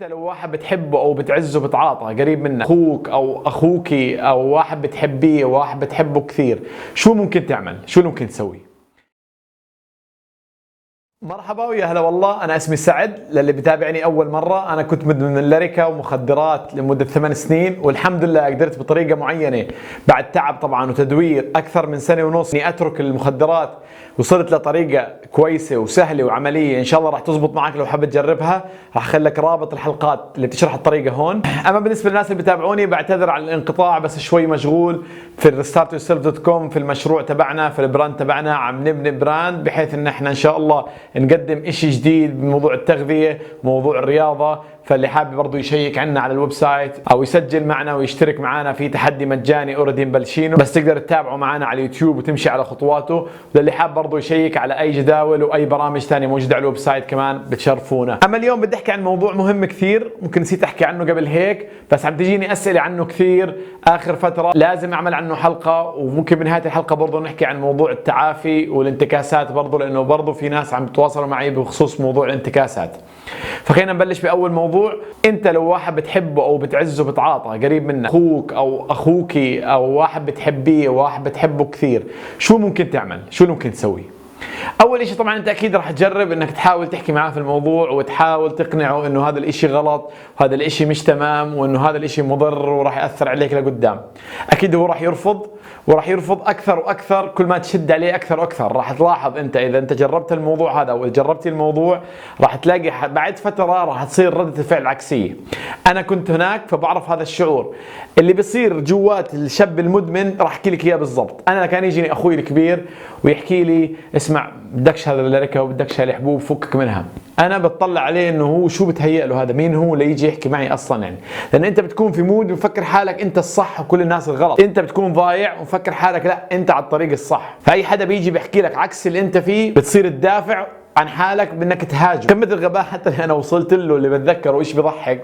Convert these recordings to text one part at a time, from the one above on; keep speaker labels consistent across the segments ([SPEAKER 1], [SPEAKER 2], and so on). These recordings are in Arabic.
[SPEAKER 1] انت لو واحد بتحبه او بتعزه بتعاطى قريب منك، اخوك او اخوكي او واحد بتحبيه وواحد بتحبه كثير، شو ممكن تعمل؟ شو ممكن تسوي؟ مرحبا ويا هلا والله، انا اسمي سعد. للي بتابعني اول مره، انا كنت مدمن الليريكا ومخدرات لمده 8 سنين، والحمد لله قدرت بطريقه معينه بعد تعب طبعا وتدوير اكثر من سنه ونص اني اترك المخدرات. وصلت لطريقه كويسه وسهله وعمليه، ان شاء الله راح تزبط معك. لو حابب تجربها راح اخلي لك رابط الحلقات اللي بتشرح الطريقه هون. اما بالنسبه للناس اللي بتابعوني، بعتذر عن الانقطاع، بس شوي مشغول في restartyourself.com، في المشروع تبعنا، في البراند تبعنا. عم نبني براند بحيث ان احنا ان شاء الله نقدم اشي جديد بموضوع التغذية وموضوع الرياضة. فاللي حابب برضه يشيك عنا على الويب سايت او يسجل معنا ويشترك معنا في تحدي مجاني اوريدي مبلشينه، بس تقدر تتابعه معنا على اليوتيوب وتمشي على خطواته. وللي حاب برضه يشيك على اي جداول واي برامج ثانيه موجوده على الويب سايت كمان بتشرفونا. اما اليوم بدي احكي عن موضوع مهم كثير، ممكن نسيت احكي عنه قبل هيك، بس عم تجيني اسئله عنه كثير اخر فتره، لازم اعمل عنه حلقه. وممكن بنهايه الحلقه برضه نحكي عن موضوع التعافي والانتكاسات برضه، لانه برضه في ناس عم بتواصلوا معي بخصوص موضوع الانتكاسات. فخلينا نبلش باول موضوع. انت لو واحد بتحبه او بتعزه بتعاطى قريب منك، اخوك او اخوكي او واحد بتحبيه وواحد بتحبه كثير، شو ممكن تعمل؟ شو ممكن تسوي؟ اول شيء طبعا انت اكيد راح تجرب انك تحاول تحكي معاه في الموضوع وتحاول تقنعه انه هذا الاشي غلط وهذا الاشي مش تمام وانه هذا الاشي مضر وراح ياثر عليك لقدام. اكيد هو راح يرفض، وراح يرفض اكثر واكثر. كل ما تشد عليه اكثر واكثر راح تلاحظ انت اذا انت جربت الموضوع هذا او جربتي الموضوع، راح تلاقي بعد فتره راح تصير رده الفعل عكسيه. انا كنت هناك فبعرف هذا الشعور اللي بيصير جوات الشاب المدمن. راح احكي لك اياه بالضبط. انا كان يجيني اخوي الكبير ويحكي لي اسمع بدكش هذا الليريكا وبدكش هالحبوب فكك منها. انا بتطلع عليه انه هو شو بتهيأ له هذا، مين هو ليجي يحكي معي اصلا يعني؟ لان انت بتكون في مود ومفكر حالك انت الصح وكل الناس الغلط، انت بتكون ضايع ومفكر حالك لا انت على الطريق الصح. فاي حدا بيجي بيحكي لك عكس اللي انت فيه بتصير تدافع عن حالك بانك تهاجم. كم مثل غباء حتى اللي انا وصلت له، اللي بتذكره ايش بضحك،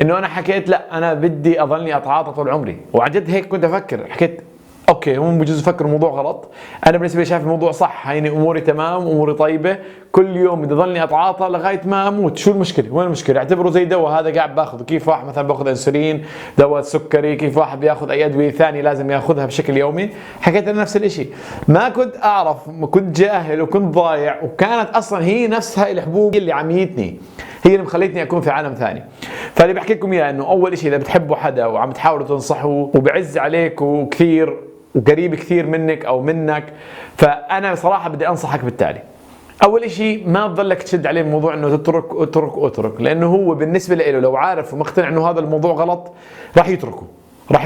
[SPEAKER 1] انه انا حكيت لا انا بدي اضلني اتعاطى طول عمري. وعن جد هيك كنت افكر، حكيت اوكي هم بجوز يفكروا الموضوع غلط، انا بالنسبه لي شايف الموضوع صح، هيني اموري تمام اموري طيبه، كل يوم بدي اضلني اتعاطى لغايه ما اموت. شو المشكله؟ وين المشكله؟ اعتبره زي دواء هذا قاعد باخذه، كيف واحد مثلا باخذ انسولين، دواء سكري، كيف واحد بياخذ اي ادويه ثانيه لازم ياخذها بشكل يومي. حكيت انا نفس الشيء، ما كنت اعرف، كنت جاهل وكنت ضايع، وكانت اصلا هي نفسها الحبوب اللي عميتني، هي اللي مخليتني اكون في عالم ثاني. فاللي بحكي لكم اياه انه اول شيء اذا بتحبوا حدا وعم تحاولوا تنصحوه وبعز عليكم كثير وقريب كثير منك او منك، فانا صراحه بدي انصحك بالتالي. اول شيء ما تضلك تشد عليه الموضوع انه تترك اترك اترك، لانه هو بالنسبه له لو عارف ومقتنع انه هذا الموضوع غلط راح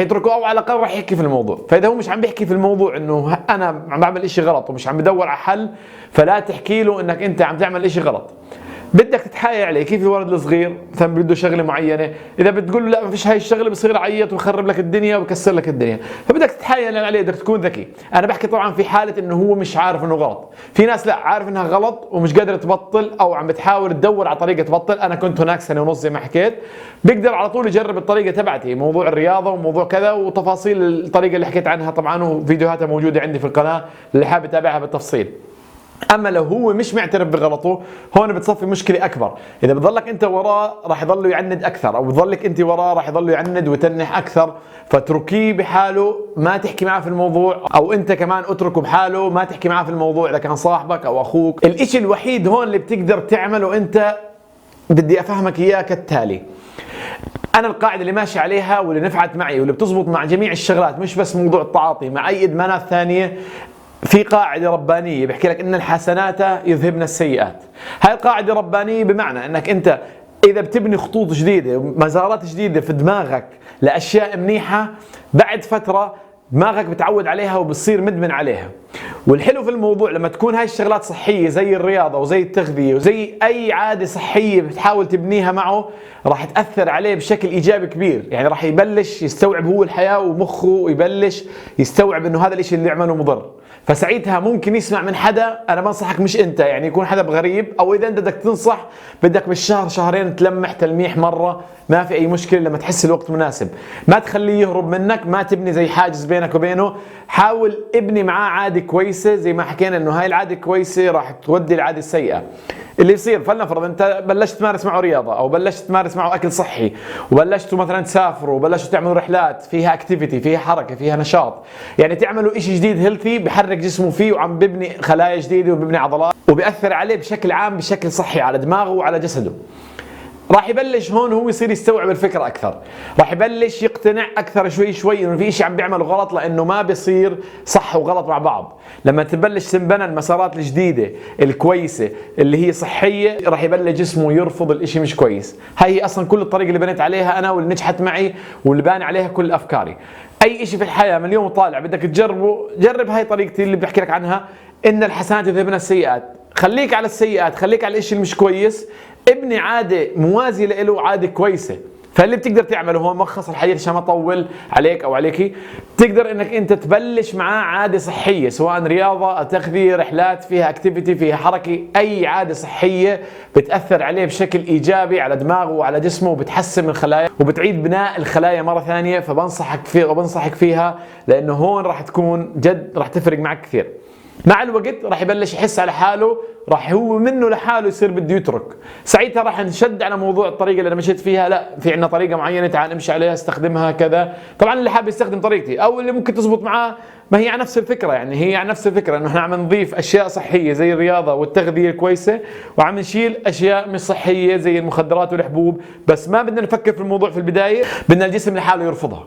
[SPEAKER 1] يتركه او على الاقل راح يحكي في الموضوع. فاذا هو مش عم بيحكي في الموضوع انه انا عم بعمل اشي غلط ومش عم بدور على حل، فلا تحكي له انك انت عم تعمل اشي غلط. بدك تتحايل عليه كيف الولد الصغير مثلا بده شغله معينه، اذا بتقول له لا ما فيش هاي الشغله بصير يعيط ويخرب لك الدنيا ويكسر لك الدنيا. فبدك تتحايل عليه، بدك تكون ذكي. انا بحكي طبعا في حاله انه هو مش عارف انه غلط. في ناس لا عارف انها غلط ومش قادره تبطل او عم بتحاول تدور على طريقه تبطل. انا كنت هناك سنه ونص زي ما حكيت، بيقدر على طول يجرب الطريقه تبعتي، موضوع الرياضه وموضوع كذا وتفاصيل الطريقه اللي حكيت عنها طبعا، وفيديوهاتها موجوده عندي في القناه اللي حابب يتابعها بالتفصيل. اما لو هو مش معترف بغلطه، هون بتصفي مشكله اكبر. اذا بتضلك انت وراه راح يضل يعند اكثر، او بتضلك انت وراه راح يضل يعند ويتنح اكثر. فاتركيه بحاله، ما تحكي معه في الموضوع، او انت كمان اتركه بحاله ما تحكي معه في الموضوع اذا كان صاحبك او اخوك. الاشي الوحيد هون اللي بتقدر تعمله انت، بدي افهمك اياه كالتالي. انا القاعده اللي ماشي عليها واللي نفعت معي واللي بتزبط مع جميع الشغلات، مش بس موضوع التعاطي، مع اي ادمانات ثانيه، في قاعدة ربانية بيحكي لك إن الحسنات يذهبن السيئات. هاي القاعدة ربانية بمعنى إنك أنت إذا بتبني خطوط جديدة ومزارات جديدة في دماغك لأشياء منيحة، بعد فترة دماغك بتعود عليها وبتصير مدمن عليها. والحلو في الموضوع لما تكون هاي الشغلات صحية زي الرياضة وزي التغذية وزي أي عادة صحية بتحاول تبنيها معه، راح تأثر عليه بشكل إيجابي كبير. يعني راح يبلش يستوعب هو الحياة، ومخه يبلش يستوعب إنه هذا الإشي اللي يعمله مضر. فساعتها ممكن يسمع من حدا، انا بنصحك مش انت يعني، يكون حدا غريب، او اذا انت بدك تنصح بدك بالشهر شهرين تلمح تلميح مره، ما في اي مشكله لما تحس الوقت مناسب. ما تخليه يهرب منك، ما تبني زي حاجز بينك وبينه، حاول ابني معاه عاده كويسه، زي ما حكينا انه هاي العاده كويسه راح تودي العاده السيئه. اللي يصير فلنفرض انت بلشت تمارس معه رياضه، او بلشت تمارس معه اكل صحي، وبلشتوا مثلا تسافروا، وبلشتوا تعملوا رحلات فيها اكتيفيتي، فيها حركه، فيها نشاط، يعني تعملوا شيء جديد هيلثي بحرك جسمه فيه، وعم ببني خلايا جديده وببني عضلات، وبيأثر عليه بشكل عام بشكل صحي على دماغه وعلى جسده. راح يبلش هون هو يصير يستوعب الفكره اكثر، راح يبلش يقتنع اكثر شوي شوي انه في شيء عم بيعمله غلط، لانه ما بيصير صح وغلط مع بعض. لما تبلش تنبنى المسارات الجديده الكويسه اللي هي صحيه، راح يبلش جسمه يرفض الاشي مش كويس. هاي هي اصلا كل الطريقه اللي بنيت عليها انا، واللي نجحت معي، واللي باني عليها كل افكاري. اي اشي في الحياه من اليوم وطالع بدك تجربه، جرب هاي طريقتي اللي بحكي لك عنها، ان الحسنات يذهبن السيئات. خليك على السيئات، خليك على الاشي المش كويس، ابني عاده موازيه له، عاده كويسه. فاللي بتقدر تعمله هو ملخص الحديث عشان ما اطول عليك او عليكي، تقدر انك انت تبلش معاه عاده صحيه، سواء رياضه، تغذيه، رحلات فيها اكتيفيتي، فيها حركه، اي عاده صحيه بتاثر عليه بشكل ايجابي على دماغه وعلى جسمه، وبتحسن من الخلايا وبتعيد بناء الخلايا مره ثانيه. فبنصحك فيها، لانه هون راح تكون جد راح تفرق معك كثير. مع الوقت راح يبلش يحس على حاله، راح هو منه لحاله يصير بده يترك. ساعتها راح نشد على موضوع الطريقه اللي انا مشيت فيها، لا في عندنا طريقه معينه تعال نمشي عليها، استخدمها كذا. طبعا اللي حابب يستخدم طريقتي او اللي ممكن تزبط معاه، ما هي على نفس الفكره، يعني هي على نفس الفكره، انه احنا عم نضيف اشياء صحيه زي الرياضه والتغذيه الكويسه، وعم نشيل اشياء مش صحيه زي المخدرات والحبوب. بس ما بدنا نفكر في الموضوع في البدايه، بدنا الجسم لحاله يرفضها.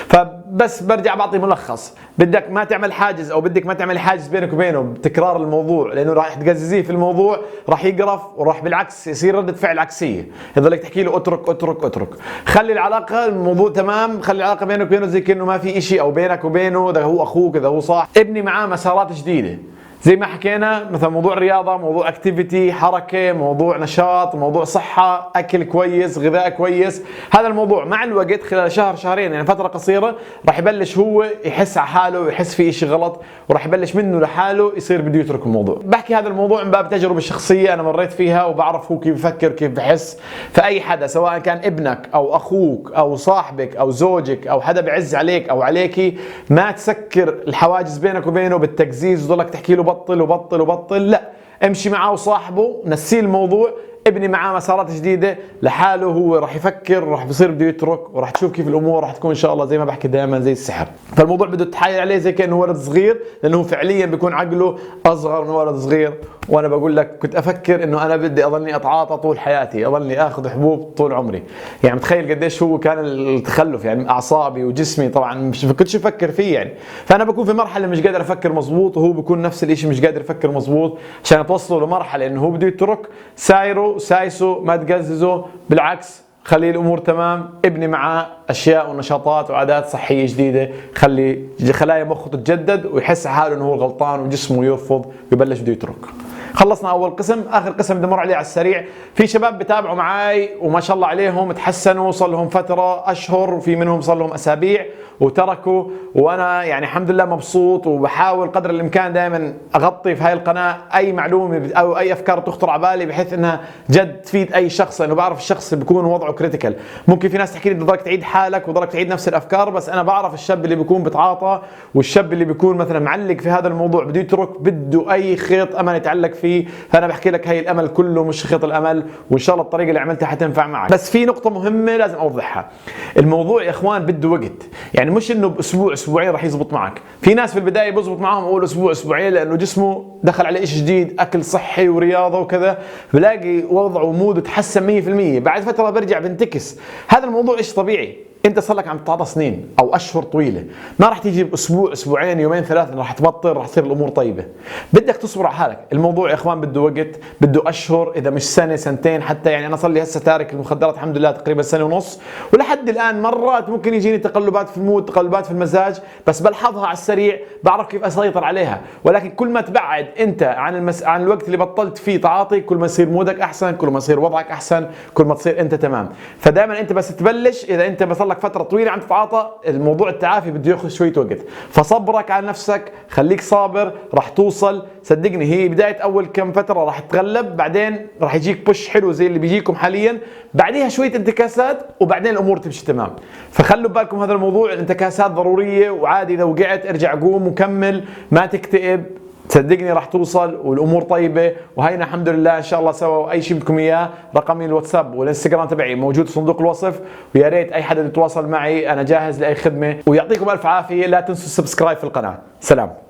[SPEAKER 1] فبس برجع بعطي ملخص، بدك ما تعمل حاجز، او بدك ما تعمل حاجز بينك وبينه بتكرار الموضوع، لانه راح تقززيه في الموضوع، راح يقرف، وراح بالعكس يصير ردة فعل عكسيه، يضلك تحكي له اترك اترك اترك. خلي العلاقه الموضوع تمام، خلي العلاقه بينك وبينه زي كانه ما في شيء، او بينك وبينه اذا هو اخوك اذا هو صاحب، ابني معاه مسارات جديده. زي ما حكينا مثلا موضوع رياضه، موضوع اكتيفيتي، حركه، موضوع نشاط، موضوع صحه، اكل كويس، غذاء كويس. هذا الموضوع مع الوقت خلال شهر شهرين، يعني فتره قصيره، راح يبلش هو يحس على حاله ويحس في شيء غلط، وراح يبلش منه لحاله يصير بده يترك الموضوع. بحكي هذا الموضوع من باب تجربه شخصيه، انا مريت فيها وبعرف هو كيف بفكر كيف بحس. فاي حدا سواء كان ابنك او اخوك او صاحبك او زوجك او حدا بعز عليك او عليكي، ما تسكر الحواجز بينك وبينه بالتقزيز وتضلك تحكي له بطل وبطل وبطل، لا، امشي معاه وصاحبه، نسيه الموضوع، ابني معاه مسارات جديده لحاله، هو راح يفكر، راح بصير بده يترك، وراح تشوف كيف الامور راح تكون ان شاء الله زي ما بحكي دائما زي السحر. فالموضوع بده تحايل عليه زي كانه ولد صغير، لانه فعليا بيكون عقله اصغر من ولد صغير. وانا بقول لك كنت افكر انه انا بدي اضلني اتعاطى طول حياتي، اضلني اخذ حبوب طول عمري. يعني متخيل قديش هو كان التخلف، يعني اعصابي وجسمي طبعا مش كنتش افكر فيه يعني. فانا بكون في مرحله مش قادر افكر مزبوط، وهو بكون نفس الشيء مش قادر يفكر مزبوط، عشان توصلوا لمرحله انه هو بده يترك سايره سايسه، ما تقززه، بالعكس خلي الامور تمام، ابني معاه اشياء ونشاطات وعادات صحيه جديده، خلي خلايا مخه تتجدد، ويحس حاله انه هو غلطان وجسمه يرفض ويبلش بده يترك. خلصنا اول قسم. اخر قسم بدي امر عليه على السريع. في شباب بتابعوا معي وما شاء الله عليهم تحسنوا، صار لهم فتره اشهر، وفي منهم صار لهم اسابيع وتركوا، وانا يعني الحمد لله مبسوط، وبحاول قدر الامكان دائما اغطي في هاي القناه اي معلومه او اي افكار تخطر على بالي، بحيث انها جد تفيد اي شخص، لانه بعرف الشخص بيكون وضعه كريتيكال. ممكن في ناس تحكي لي بدك تعيد حالك وضلك تعيد نفس الافكار، بس انا بعرف الشاب اللي بيكون بتعاطى، والشاب اللي بيكون مثلا معلق في هذا الموضوع بده يترك، بده اي خيط امل يتعلق فيه. فانا بحكي لك هاي الامل كله مش خيط الامل، وان شاء الله الطريقه اللي عملتها حتنفع معك. بس في نقطه مهمه لازم اوضحها، الموضوع يا اخوان بده وقت، يعني مش انه باسبوع اسبوعين راح يزبط معك. في ناس في البدايه بزبط معاهم اول اسبوع اسبوعين، لانه جسمه دخل عليه شيء جديد، اكل صحي ورياضه وكذا، بلاقي وضعه وموده تحسن 100%. بعد فتره برجع بنتكس. هذا الموضوع ايش طبيعي، انت صار لك عم تتعاطى سنين او اشهر طويله، ما راح تيجي باسبوع اسبوعين يومين ثلاثه راح تبطل، راح تصير الامور طيبه. بدك تصبر على حالك. الموضوع يا اخوان بده وقت، بده اشهر، اذا مش سنه سنتين حتى. يعني انا صار لي هسه تارك المخدرات الحمد لله تقريبا سنه ونص، ولحد الان مرات ممكن يجيني تقلبات في المود، تقلبات في المزاج، بس بلحظها على السريع، بعرف كيف اسيطر عليها. ولكن كل ما تبعد انت عن الوقت اللي بطلت فيه تعاطي، كل ما يصير مودك احسن، كل ما يصير وضعك احسن، كل ما تصير انت تمام. فدائما انت بس تبلش، اذا انت بس صار لك فتره طويله عم تتعاطى، الموضوع التعافي بده ياخذ شويه وقت، فصبرك على نفسك، خليك صابر، راح توصل. صدقني هي بدايه اول كم فتره راح تتغلب، بعدين راح يجيك بوش حلو زي اللي بيجيكم حاليا، بعديها شويه انتكاسات وبعدين الامور تمشي تمام. فخلوا بالكم هذا الموضوع، الانتكاسات ضروريه، وعادي اذا وقعت ارجع قوم وكمل، ما تكتئب، صدقني راح توصل والامور طيبه. وهينا الحمد لله ان شاء الله سوا. اي شيء بدكم اياه رقمي الواتساب والانستغرام تبعي موجود في صندوق الوصف، ويا ريت اي حدا يتواصل معي، انا جاهز لاي خدمه. ويعطيكم الف عافيه، لا تنسوا السبسكرايب في القناه. سلام.